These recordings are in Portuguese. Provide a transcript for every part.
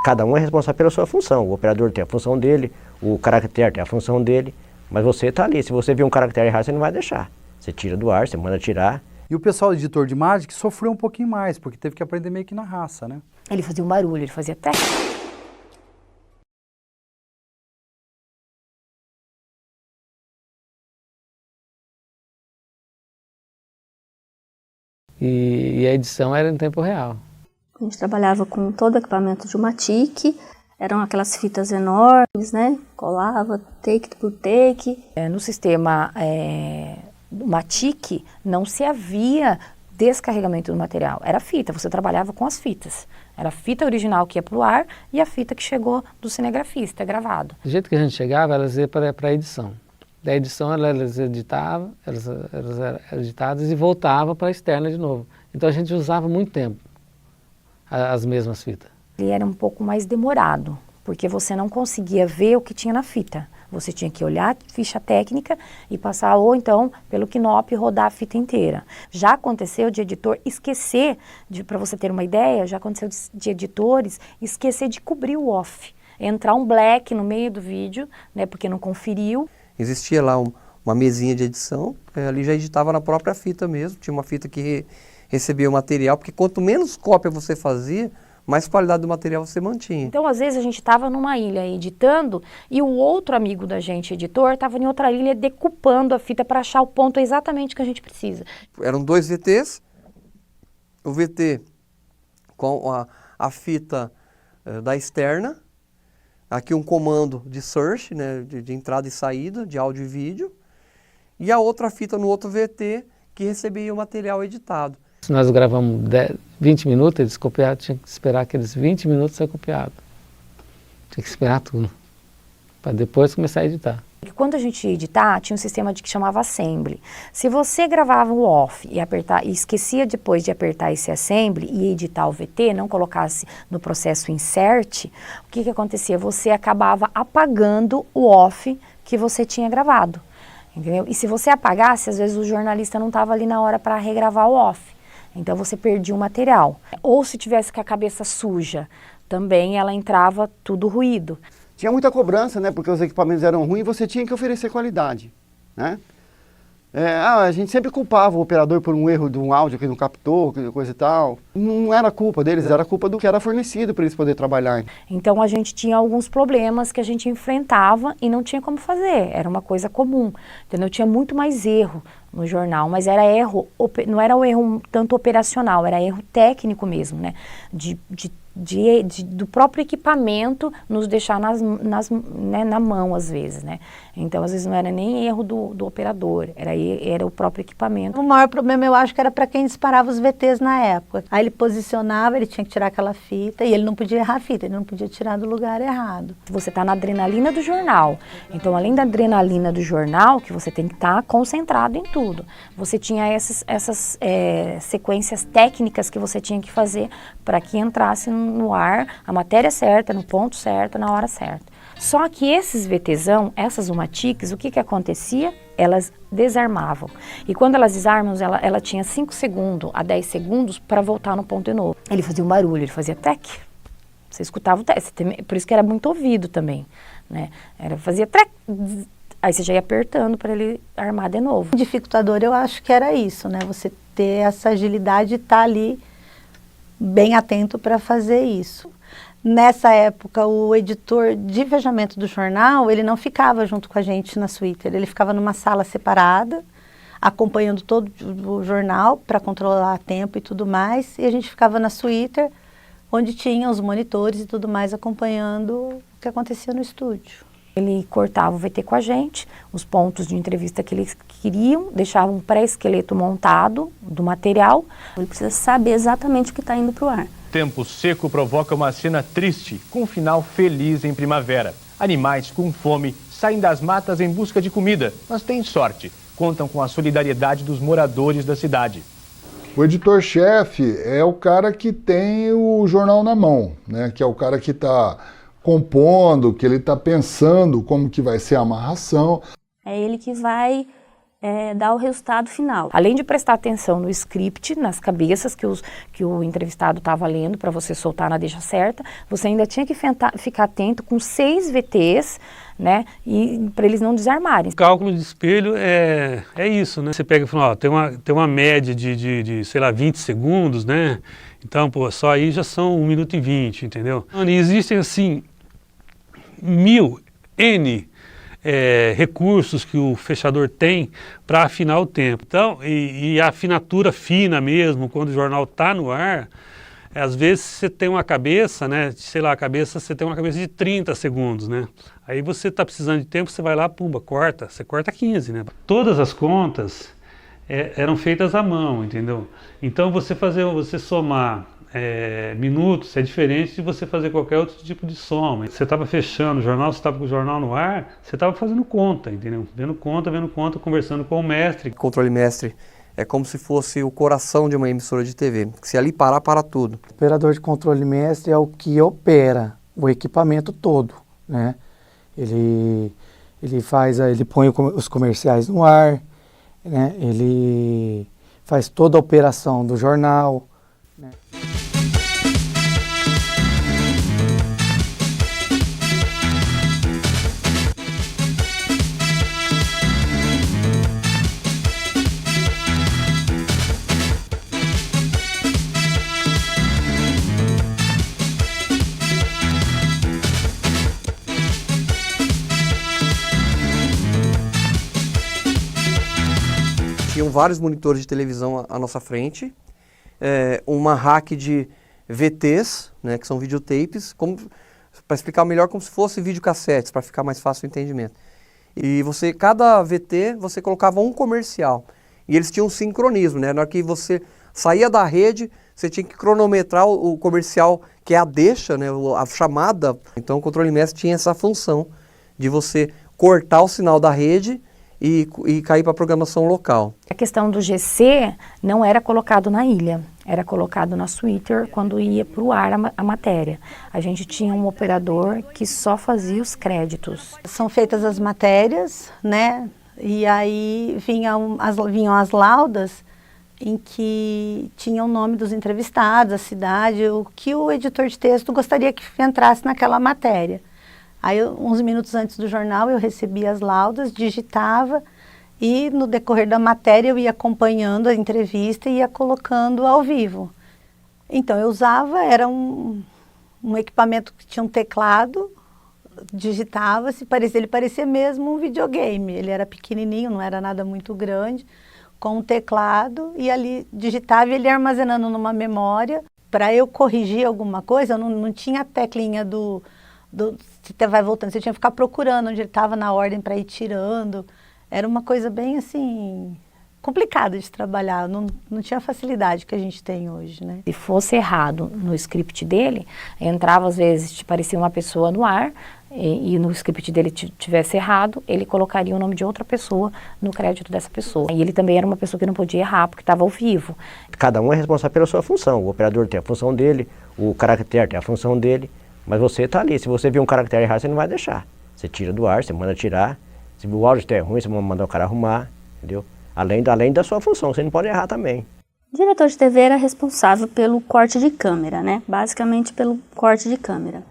cada um é responsável pela sua função. O operador tem a função dele, o caractere tem a função dele, mas você está ali. Se você vê um caractere errado, você não vai deixar. Você tira do ar, você manda tirar. E o pessoal editor de imagem que sofreu um pouquinho mais, porque teve que aprender meio que na raça, né? Ele fazia um barulho, ele fazia até... E a edição era em tempo real. A gente trabalhava com todo o equipamento de uma TIC, eram aquelas fitas enormes, né? Colava take por take. No sistema uma TIC não se havia descarregamento do material, era fita, você trabalhava com as fitas. Era a fita original que ia para o ar e a fita que chegou do cinegrafista, gravado. Do jeito que a gente chegava, elas iam para a edição. Da edição elas editavam, elas eram editadas e voltavam para a externa de novo. Então a gente usava muito tempo as mesmas fitas. Ele era um pouco mais demorado, porque você não conseguia ver o que tinha na fita. Você tinha que olhar a ficha técnica e passar, ou então, pelo Knop, rodar a fita inteira. Já aconteceu de editor esquecer, para você ter uma ideia, já aconteceu de editores esquecer de cobrir o off. Entrar um black no meio do vídeo, né, porque não conferiu. Existia lá uma mesinha de edição, ali já editava na própria fita mesmo, tinha uma fita que recebia o material, porque quanto menos cópia você fazia, mais qualidade do material você mantinha. Então, às vezes, a gente estava numa ilha editando e o outro amigo da gente, editor, estava em outra ilha decupando a fita para achar o ponto exatamente que a gente precisa. Eram 2 VTs, o VT com a fita da externa, aqui um comando de search, né, de entrada e saída, de áudio e vídeo, e a outra fita no outro VT que recebia o material editado. Se nós gravamos 20 minutos, eles copiaram, tinha que esperar aqueles 20 minutos ser copiado. Tinha que esperar tudo, para depois começar a editar. Quando a gente ia editar, tinha um sistema que chamava Assembly. Se você gravava o off e esquecia depois de apertar esse Assembly e editar o VT, não colocasse no processo Insert, o que acontecia? Você acabava apagando o off que você tinha gravado. Entendeu? E se você apagasse, às vezes o jornalista não estava ali na hora para regravar o off. Então você perdia o material. Ou se tivesse com a cabeça suja, também ela entrava tudo ruído. Tinha muita cobrança, né? Porque os equipamentos eram ruins e você tinha que oferecer qualidade, né? A gente sempre culpava o operador por um erro de um áudio que não captou, coisa e tal. Não era culpa deles, era culpa do que era fornecido para eles poderem trabalhar. Então a gente tinha alguns problemas que a gente enfrentava e não tinha como fazer, era uma coisa comum, entendeu? Tinha muito mais erro no jornal, mas era erro, não era o erro tanto operacional, era erro técnico mesmo, né? Do próprio equipamento nos deixar né, na mão às vezes, né? Então às vezes não era nem erro do operador, era o próprio equipamento. O maior problema eu acho que era para quem disparava os VTs na época. Aí ele posicionava, ele tinha que tirar aquela fita e ele não podia errar a fita, ele não podia tirar do lugar errado. Você está na adrenalina do jornal, então além da adrenalina do jornal, que você tem que estar concentrado em tudo, você tinha essas sequências técnicas que você tinha que fazer para que entrasse no ar a matéria certa, no ponto certo, na hora certa. Só que esses VTzão, essas UMATICs, o que acontecia? Elas desarmavam. E quando elas desarmam, ela tinha 5 segundos a 10 segundos para voltar no ponto de novo. Ele fazia um barulho, ele fazia tec. Você escutava o tec, por isso que era muito ouvido também, né? Fazia tec, aí você já ia apertando para ele armar de novo. O dificultador eu acho que era isso, né? Você ter essa agilidade e estar ali bem atento para fazer isso. Nessa época, o editor de fechamento do jornal, ele não ficava junto com a gente na suíte, ele ficava numa sala separada, acompanhando todo o jornal para controlar tempo e tudo mais, e a gente ficava na suíte, onde tinha os monitores e tudo mais, acompanhando o que acontecia no estúdio. Ele cortava o VT com a gente, os pontos de entrevista que eles queriam, deixava um pré-esqueleto montado do material. Ele precisa saber exatamente o que está indo para o ar. Tempo seco provoca uma cena triste, com um final feliz em primavera. Animais com fome saem das matas em busca de comida, mas têm sorte. Contam com a solidariedade dos moradores da cidade. O editor-chefe é o cara que tem o jornal na mão, né? Que é o cara que está compondo, que ele está pensando como que vai ser a amarração. É ele que vai dar o resultado final. Além de prestar atenção no script, nas cabeças que o entrevistado estava lendo para você soltar na deixa certa, você ainda tinha que ficar atento com 6 VTs, né, e para eles não desarmarem. O cálculo de espelho é isso, né? Você pega e fala, ó, tem uma média de, sei lá, 20 segundos, né? Então, pô, só aí já são 1 minuto e 20, entendeu? E existem, assim, 1000 recursos que o fechador tem para afinar o tempo. Então, e a afinatura fina mesmo, quando o jornal está no ar, às vezes você tem uma cabeça, né, sei lá, você tem uma cabeça de 30 segundos, né? Aí você está precisando de tempo, você vai lá, pumba, você corta 15, né? Todas as contas eram feitas à mão, entendeu? Então você somar minutos é diferente de você fazer qualquer outro tipo de soma. Você estava fechando o jornal, você estava com o jornal no ar, você estava fazendo conta, entendeu? Vendo conta, conversando com o mestre. Controle mestre é como se fosse o coração de uma emissora de TV. Se ali parar, para tudo. O operador de controle mestre é o que opera o equipamento todo, né? Ele põe os comerciais no ar, né? Ele faz toda a operação do jornal, né? Tinham vários monitores de televisão à nossa frente, uma rack de VTs, né, que são videotapes, para explicar melhor, como se fosse videocassetes, para ficar mais fácil o entendimento. E cada VT, você colocava um comercial. E eles tinham um sincronismo, né? Na hora que você saía da rede, você tinha que cronometrar o comercial, que é a deixa, né, a chamada. Então o controle mestre tinha essa função de você cortar o sinal da rede e cair para a programação local. A questão do GC não era colocado na ilha, era colocado na Twitter quando ia para o ar a matéria. A gente tinha um operador que só fazia os créditos. São feitas as matérias, né? E aí vinham as laudas em que tinha o nome dos entrevistados, a cidade, o que o editor de texto gostaria que entrasse naquela matéria. Aí, uns minutos antes do jornal, eu recebia as laudas, digitava e no decorrer da matéria eu ia acompanhando a entrevista e ia colocando ao vivo. Então, eu usava, era um equipamento que tinha um teclado, digitava, ele parecia mesmo um videogame. Ele era pequenininho, não era nada muito grande, com um teclado e ali digitava e ele ia armazenando numa memória. Para eu corrigir alguma coisa, eu não tinha a teclinha você vai voltando, você tinha que ficar procurando onde ele estava na ordem para ir tirando. Era uma coisa bem assim, complicada de trabalhar, não tinha a facilidade que a gente tem hoje, né? Se fosse errado no script dele, entrava às vezes, parecia uma pessoa no ar, e no script dele tivesse errado, ele colocaria o nome de outra pessoa no crédito dessa pessoa. E ele também era uma pessoa que não podia errar, porque estava ao vivo. Cada um é responsável pela sua função. O operador tem a função dele, o caractere tem a função dele, mas você está ali. Se você viu um caractere errado, você não vai deixar. Você tira do ar, você manda tirar. Se o áudio estiver ruim, você vai mandar o cara arrumar, entendeu? Além da sua função, você não pode errar também. O diretor de TV era responsável pelo corte de câmera, né? Basicamente pelo corte de câmera.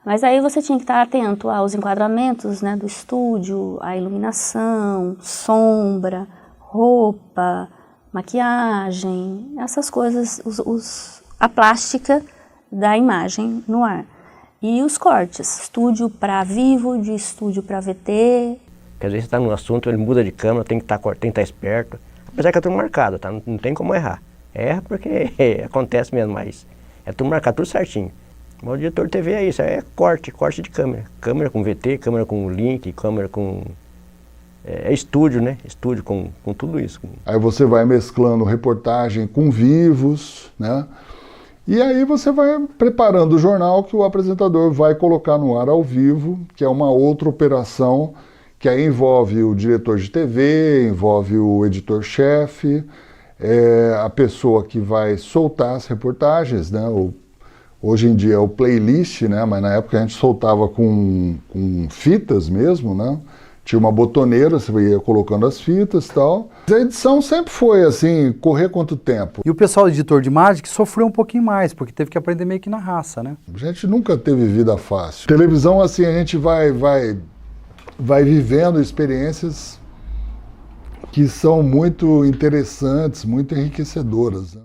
Mas aí você tinha que estar atento aos enquadramentos, né, do estúdio, a iluminação, sombra, roupa, maquiagem, essas coisas, a plástica da imagem no ar. E os cortes, estúdio para vivo, de estúdio para VT. Quer dizer, você está num assunto, ele muda de câmera, tem que estar esperto. Apesar que é tudo marcado, tá? Não tem como errar. Erra porque acontece mesmo, mas é tudo marcado, tudo certinho. Mas o diretor de TV é isso, é corte de câmera. Câmera com VT, câmera com link, câmera com... É estúdio, né? Estúdio com tudo isso. Aí você vai mesclando reportagem com vivos, né? E aí você vai preparando o jornal que o apresentador vai colocar no ar ao vivo, que é uma outra operação que aí envolve o diretor de TV, envolve o editor-chefe, a pessoa que vai soltar as reportagens, né? Hoje em dia é o playlist, né? Mas na época a gente soltava com fitas mesmo, né? Tinha uma botoneira, você ia colocando as fitas e tal. A edição sempre foi assim, correr quanto tempo. E o pessoal editor de Magic sofreu um pouquinho mais, porque teve que aprender meio que na raça, né? A gente nunca teve vida fácil. Televisão, assim, a gente vai vivendo experiências que são muito interessantes, muito enriquecedoras, né?